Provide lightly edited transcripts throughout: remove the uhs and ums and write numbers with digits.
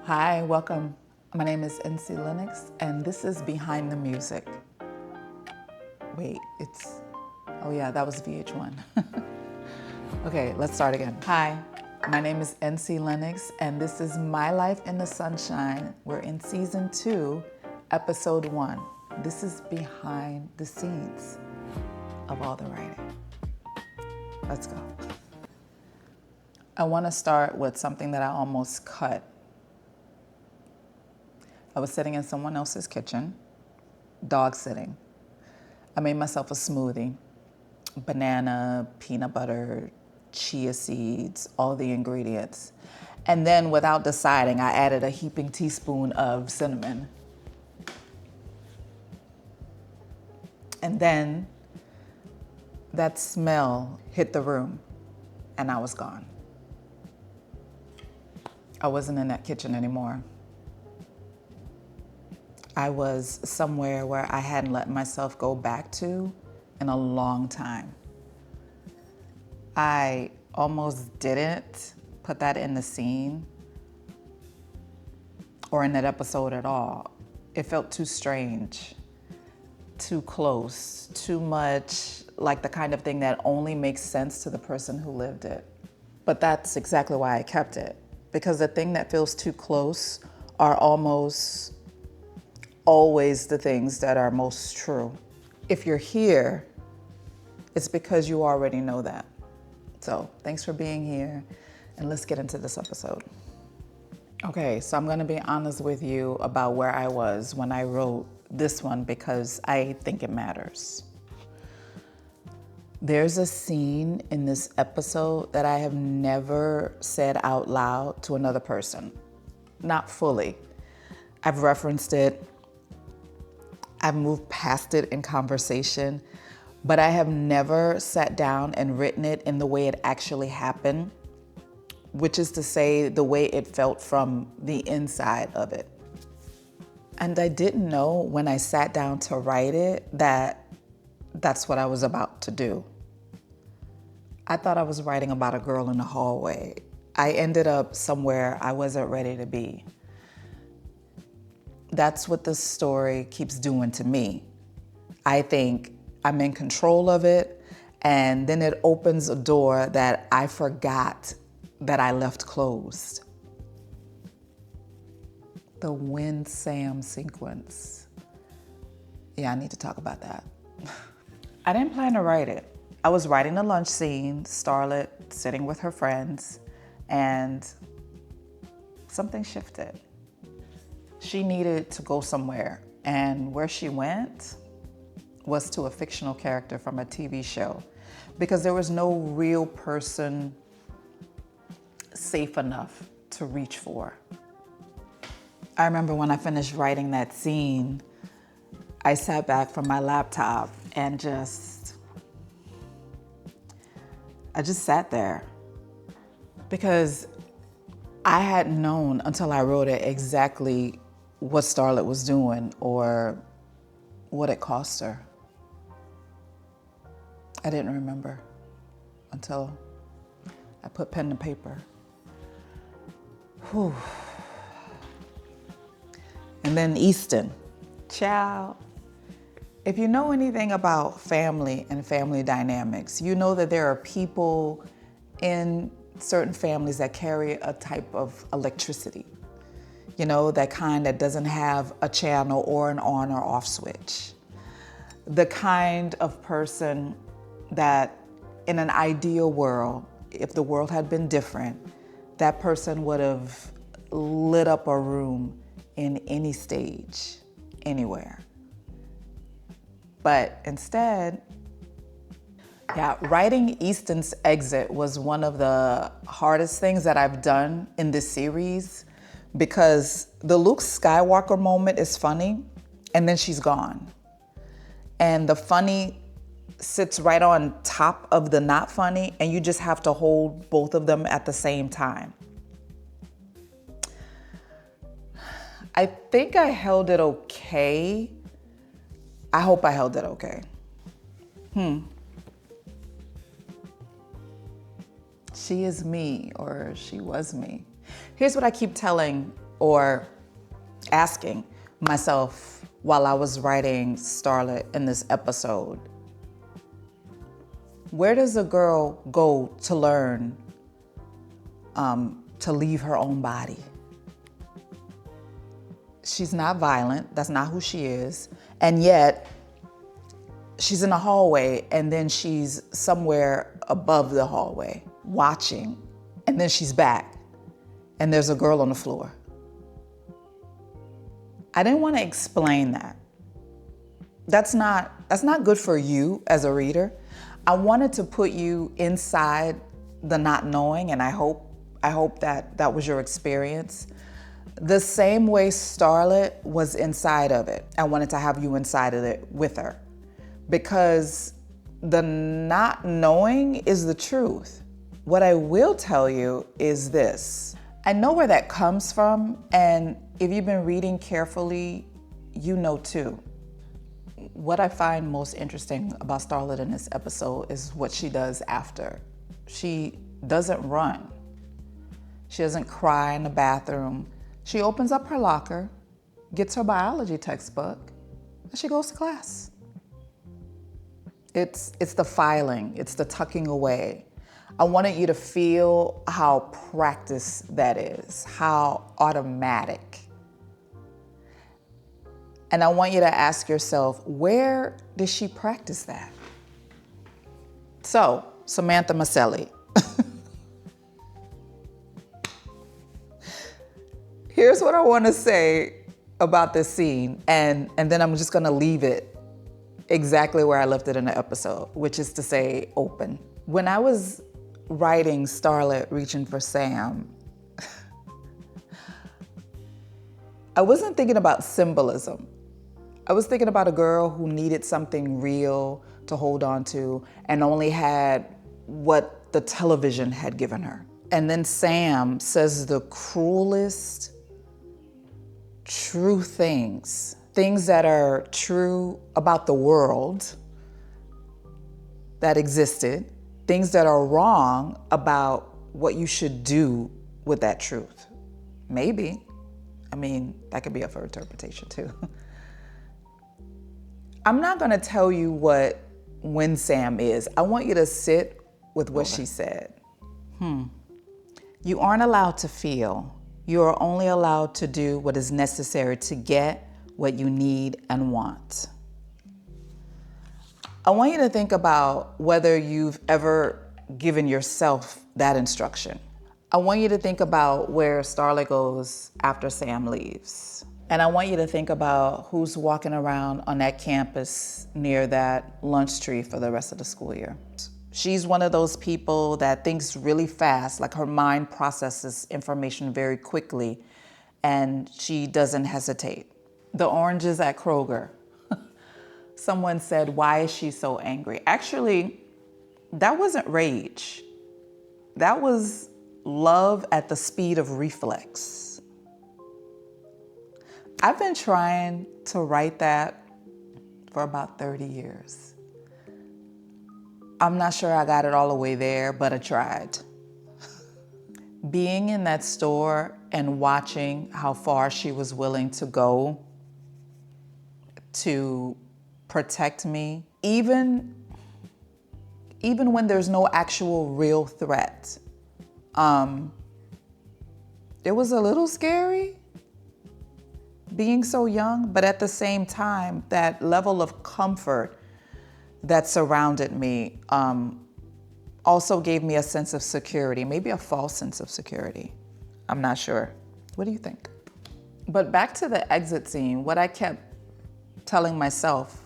Hi, welcome. My name is NC Lennox, and this is Behind the Music. Wait, oh yeah, that was VH1. Okay, let's start again. Hi, my name is NC Lennox, and this is My Life in the Sunshine. We're in season 2, episode 1. This is behind the scenes of all the writing. Let's go. I want to start with something that I almost cut. I was sitting in someone else's kitchen, dog sitting. I made myself a smoothie, banana, peanut butter, chia seeds, all the ingredients. And then without deciding, I added a heaping teaspoon of cinnamon. And then that smell hit the room and I was gone. I wasn't in that kitchen anymore. I was somewhere where I hadn't let myself go back to in a long time. I almost didn't put that in the scene or in that episode at all. It felt too strange, too close, too much like the kind of thing that only makes sense to the person who lived it. But that's exactly why I kept it, because the thing that feels too close are almost always the things that are most true. If you're here, it's because you already know that. So thanks for being here, and let's get into this episode. Okay, so I'm gonna be honest with you about where I was when I wrote this one because I think it matters. There's a scene in this episode that I have never said out loud to another person, not fully. I've referenced it, I've moved past it in conversation, but I have never sat down and written it in the way it actually happened, which is to say the way it felt from the inside of it. And I didn't know when I sat down to write it that that's what I was about to do. I thought I was writing about a girl in the hallway. I ended up somewhere I wasn't ready to be. That's what this story keeps doing to me. I think I'm in control of it, and then it opens a door that I forgot that I left closed. The When Sam sequence. Yeah, I need to talk about that. I didn't plan to write it. I was writing the lunch scene, Starlet sitting with her friends, and something shifted. She needed to go somewhere, and where she went was to a fictional character from a TV show because there was no real person safe enough to reach for. I remember when I finished writing that scene, I sat back from my laptop and I just sat there because I hadn't known until I wrote it exactly what Starlet was doing or what it cost her. I didn't remember until I put pen to paper. Whew. And then Easton. Child, if you know anything about family and family dynamics, you know that there are people in certain families that carry a type of electricity. You know, that kind that doesn't have a channel or an on or off switch. The kind of person that in an ideal world, if the world had been different, that person would have lit up a room in any stage, anywhere. But instead, writing Easton's exit was one of the hardest things that I've done in this series because the Luke Skywalker moment is funny and then she's gone. And the funny sits right on top of the not funny, and you just have to hold both of them at the same time. I think I held it okay. I hope I held it okay. She is me, or she was me. Here's what I keep telling or asking myself while I was writing Starlet in this episode, where does a girl go to learn to leave her own body? She's not violent. That's not who she is. And yet, she's in a hallway, and then she's somewhere above the hallway watching, and then she's back, and there's a girl on the floor. I didn't want to explain that. That's not good for you as a reader. I wanted to put you inside the not knowing, and I hope that was your experience. The same way Starlet was inside of it. I wanted to have you inside of it with her, because the not knowing is the truth. What I will tell you is this. I know where that comes from, and if you've been reading carefully, you know too. What I find most interesting about Starlet in this episode is what she does after. She doesn't run. She doesn't cry in the bathroom. She opens up her locker, gets her biology textbook, and she goes to class. It's the filing, it's the tucking away. I wanted you to feel how practiced that is, how automatic. And I want you to ask yourself, where did she practice that? So, Samantha Maselli. Here's what I want to say about this scene, and then I'm just going to leave it exactly where I left it in the episode, which is to say open. When I was writing Starlet Reaching for Sam, I wasn't thinking about symbolism. I was thinking about a girl who needed something real to hold on to and only had what the television had given her. And then Sam says the cruelest, true things that are true about the world that existed, things that are wrong about what you should do with that truth. Maybe. I mean, that could be up for interpretation too. I'm not gonna tell you what when Sam is. I want you to sit with what she said. You aren't allowed to feel. You are only allowed to do what is necessary to get what you need and want. I want you to think about whether you've ever given yourself that instruction. I want you to think about where Starlet goes after Sam leaves. And I want you to think about who's walking around on that campus near that lunch tree for the rest of the school year. She's one of those people that thinks really fast, like her mind processes information very quickly, and she doesn't hesitate. The oranges at Kroger. Someone said, why is she so angry? Actually, that wasn't rage. That was love at the speed of reflex. I've been trying to write that for about 30 years. I'm not sure I got it all the way there, but I tried. Being in that store and watching how far she was willing to go to protect me, even when there's no actual real threat. It was a little scary being so young, but at the same time, that level of comfort that surrounded me also gave me a sense of security, maybe a false sense of security. I'm not sure. What do you think? But back to the exit scene, what I kept telling myself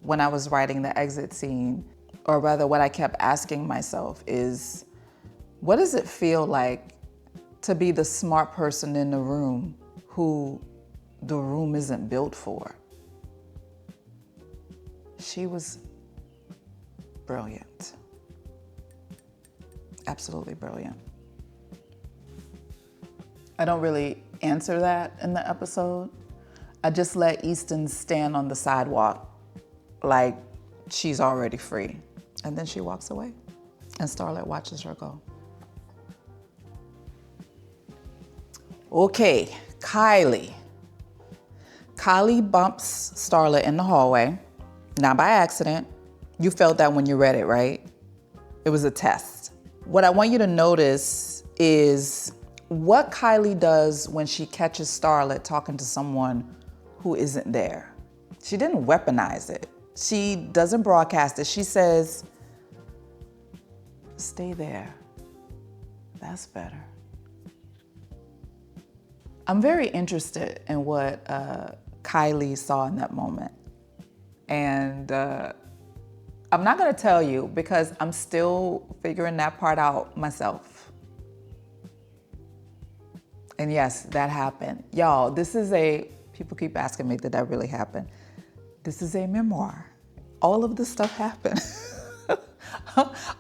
when I was writing the exit scene, or rather what I kept asking myself is, what does it feel like to be the smart person in the room who the room isn't built for? She was brilliant. Absolutely brilliant. I don't really answer that in the episode. I just let Easton stand on the sidewalk like she's already free. And then she walks away and Starlet watches her go. Okay, Kylie. Kylie bumps Starlet in the hallway, not by accident. You felt that when you read it, right? It was a test. What I want you to notice is what Kylie does when she catches Starlet talking to someone who isn't there. She didn't weaponize it. She doesn't broadcast it. She says, stay there. That's better. I'm very interested in what Kylie saw in that moment. And I'm not gonna tell you because I'm still figuring that part out myself. And yes, that happened. Y'all, people keep asking me, did that really happen? This is a memoir. All of this stuff happened.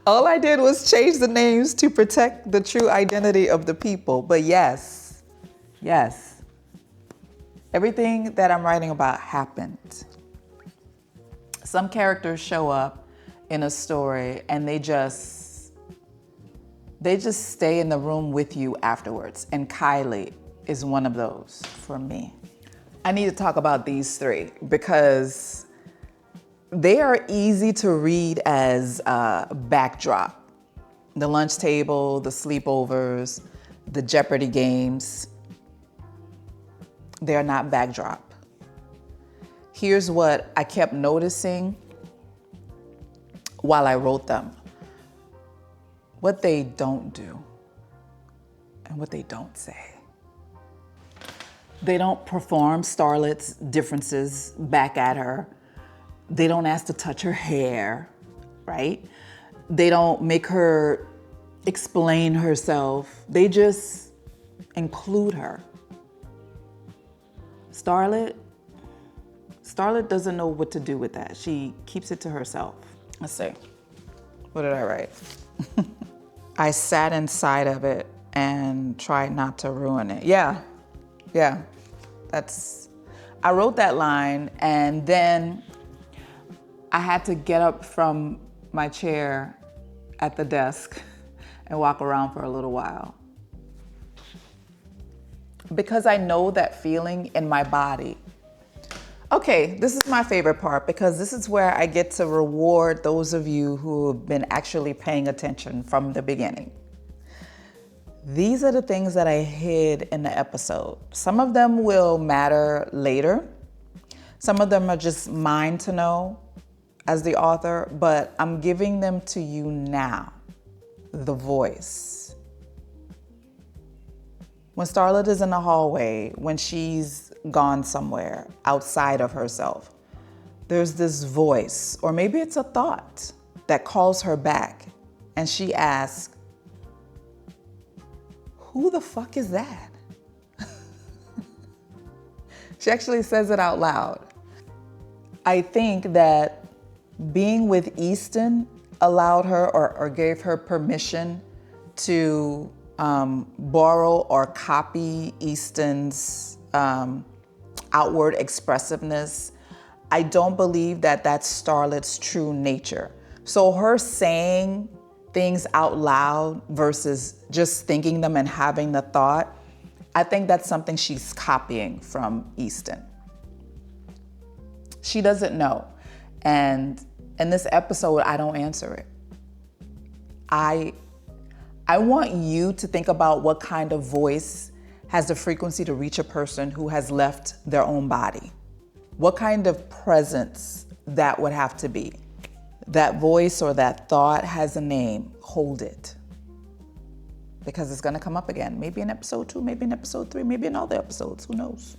All I did was change the names to protect the true identity of the people. But yes, everything that I'm writing about happened. Some characters show up in a story and they just stay in the room with you afterwards. And Kylie is one of those for me. I need to talk about these three because they are easy to read as backdrop. The lunch table, the sleepovers, the Jeopardy games. They're not backdrop. Here's what I kept noticing while I wrote them. What they don't do and what they don't say. They don't perform Starlet's differences back at her. They don't ask to touch her hair, right? They don't make her explain herself. They just include her. Starlet doesn't know what to do with that. She keeps it to herself. Let's see. What did I write? I sat inside of it and tried not to ruin it. Yeah. I wrote that line and then I had to get up from my chair at the desk and walk around for a little while. Because I know that feeling in my body. Okay, this is my favorite part because this is where I get to reward those of you who have been actually paying attention from the beginning. These are the things that I hid in the episode. Some of them will matter later. Some of them are just mine to know as the author, but I'm giving them to you now. The voice. When Starlet is in the hallway, when she's gone somewhere outside of herself, there's this voice, or maybe it's a thought that calls her back, and she asks, who the fuck is that? She actually says it out loud. I think that being with Easton allowed her or gave her permission to borrow or copy Easton's outward expressiveness. I don't believe that that's Starlet's true nature. So her saying things out loud versus just thinking them and having the thought, I think that's something she's copying from Easton. She doesn't know. And in this episode, I don't answer it. I want you to think about what kind of voice has the frequency to reach a person who has left their own body. What kind of presence that would have to be. That voice or that thought has a name. Hold it. Because it's gonna come up again. Maybe in episode 2, maybe in episode 3, maybe in all the episodes, who knows?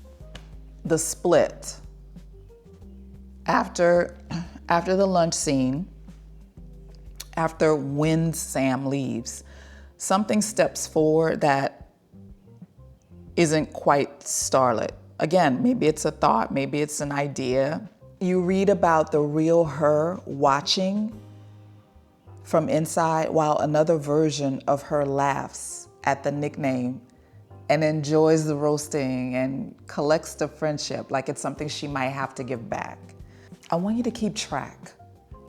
The split. After the lunch scene, after when Sam leaves, something steps forward that isn't quite Starlet. Again, maybe it's a thought, maybe it's an idea. You read about the real her watching from inside while another version of her laughs at the nickname and enjoys the roasting and collects the friendship like it's something she might have to give back. I want you to keep track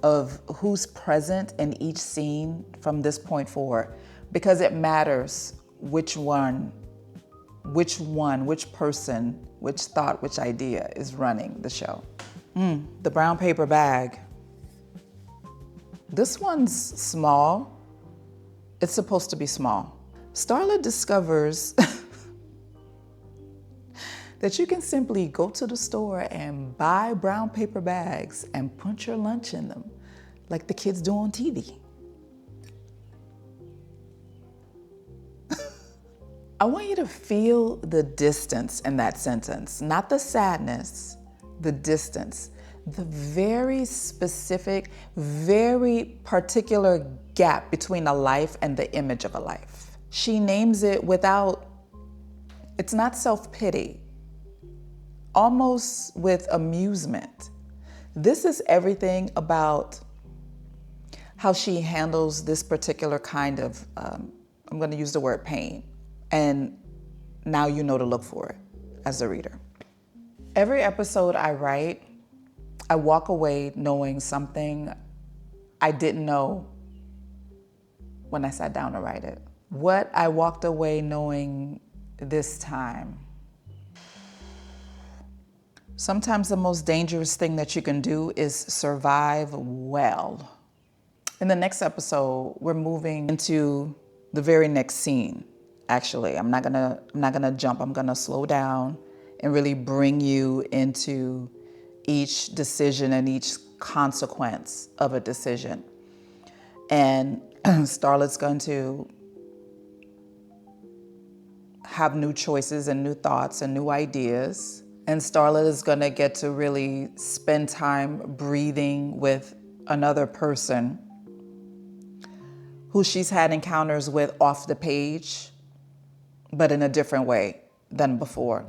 of who's present in each scene from this point forward because it matters which one which one, which person, which thought, which idea is running the show. The brown paper bag. This one's small. It's supposed to be small. Starlet discovers that you can simply go to the store and buy brown paper bags and put your lunch in them, like the kids do on TV. I want you to feel the distance in that sentence, not the sadness, the distance, the very specific, very particular gap between a life and the image of a life. She names it without, it's not self-pity, almost with amusement. This is everything about how she handles this particular kind of, I'm going to use the word pain. And now you know to look for it as a reader. Every episode I write, I walk away knowing something I didn't know when I sat down to write it. What I walked away knowing this time. Sometimes the most dangerous thing that you can do is survive well. In the next episode, we're moving into the very next scene. Actually, I'm not gonna jump. I'm gonna slow down and really bring you into each decision and each consequence of a decision. And Starlet's going to have new choices and new thoughts and new ideas. And Starlet is gonna get to really spend time breathing with another person who she's had encounters with off the page, but in a different way than before.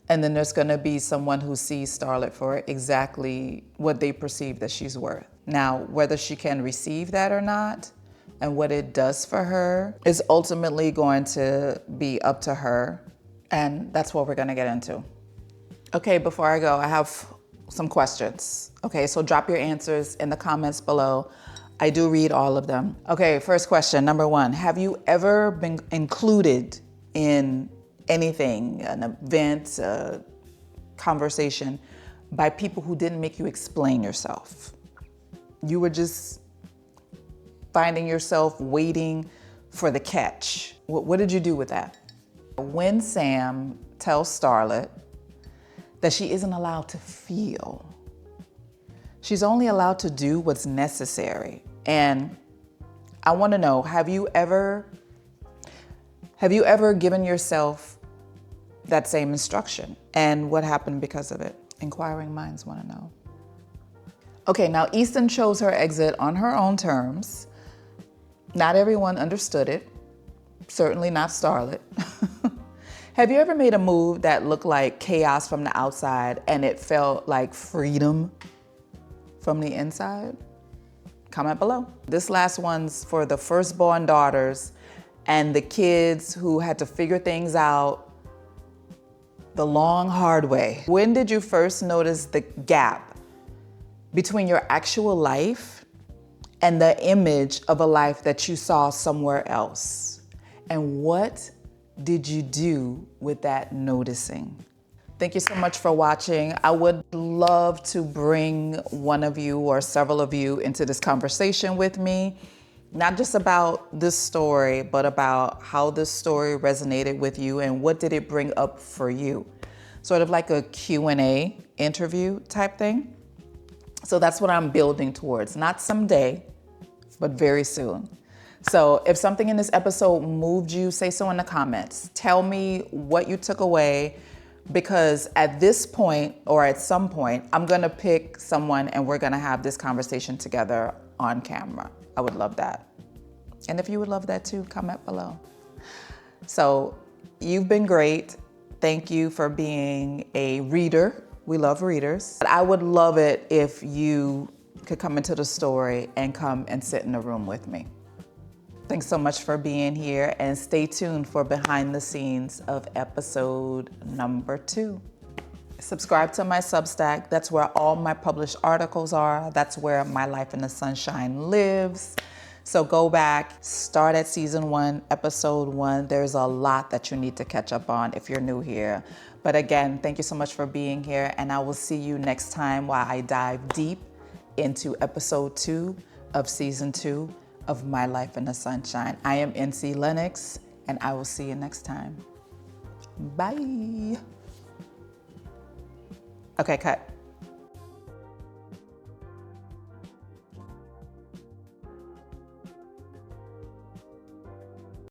And then there's gonna be someone who sees Starlet for exactly what they perceive that she's worth. Now, whether she can receive that or not, and what it does for her, is ultimately going to be up to her. And that's what we're gonna get into. Okay, before I go, I have some questions. Okay, so drop your answers in the comments below. I do read all of them. Okay, first question, number one. Have you ever been included in anything, an event, a conversation, by people who didn't make you explain yourself? You were just finding yourself waiting for the catch. What did you do with that? When Sam tells Starlet that she isn't allowed to feel, she's only allowed to do what's necessary. And I want to know, have you ever given yourself that same instruction? And what happened because of it? Inquiring minds want to know. Okay, now Easton chose her exit on her own terms. Not everyone understood it. Certainly not Starlet. Have you ever made a move that looked like chaos from the outside and it felt like freedom from the inside? Comment below. This last one's for the firstborn daughters and the kids who had to figure things out the long, hard way. When did you first notice the gap between your actual life and the image of a life that you saw somewhere else? And what did you do with that noticing? Thank you so much for watching. I would love to bring one of you or several of you into this conversation with me. Not just about this story, but about how this story resonated with you and what did it bring up for you. Sort of like a Q&A interview type thing. So that's what I'm building towards. Not someday, but very soon. So if something in this episode moved you, say so in the comments. Tell me what you took away, because at this point or at some point, I'm gonna pick someone and we're gonna have this conversation together on camera. I would love that. And if you would love that too, comment below. So you've been great. Thank you for being a reader. We love readers. But I would love it if you could come into the story and come and sit in the room with me. Thanks so much for being here, and stay tuned for behind the scenes of episode number 2. Subscribe to my Substack. That's where all my published articles are. That's where my Life in the Sunshine lives. So go back, start at season 1, episode 1. There's a lot that you need to catch up on if you're new here. But again, thank you so much for being here, and I will see you next time while I dive deep into episode 2 of season 2 of My Life in the Sunshine. I am NC Lennox, and I will see you next time. Bye. Okay, cut.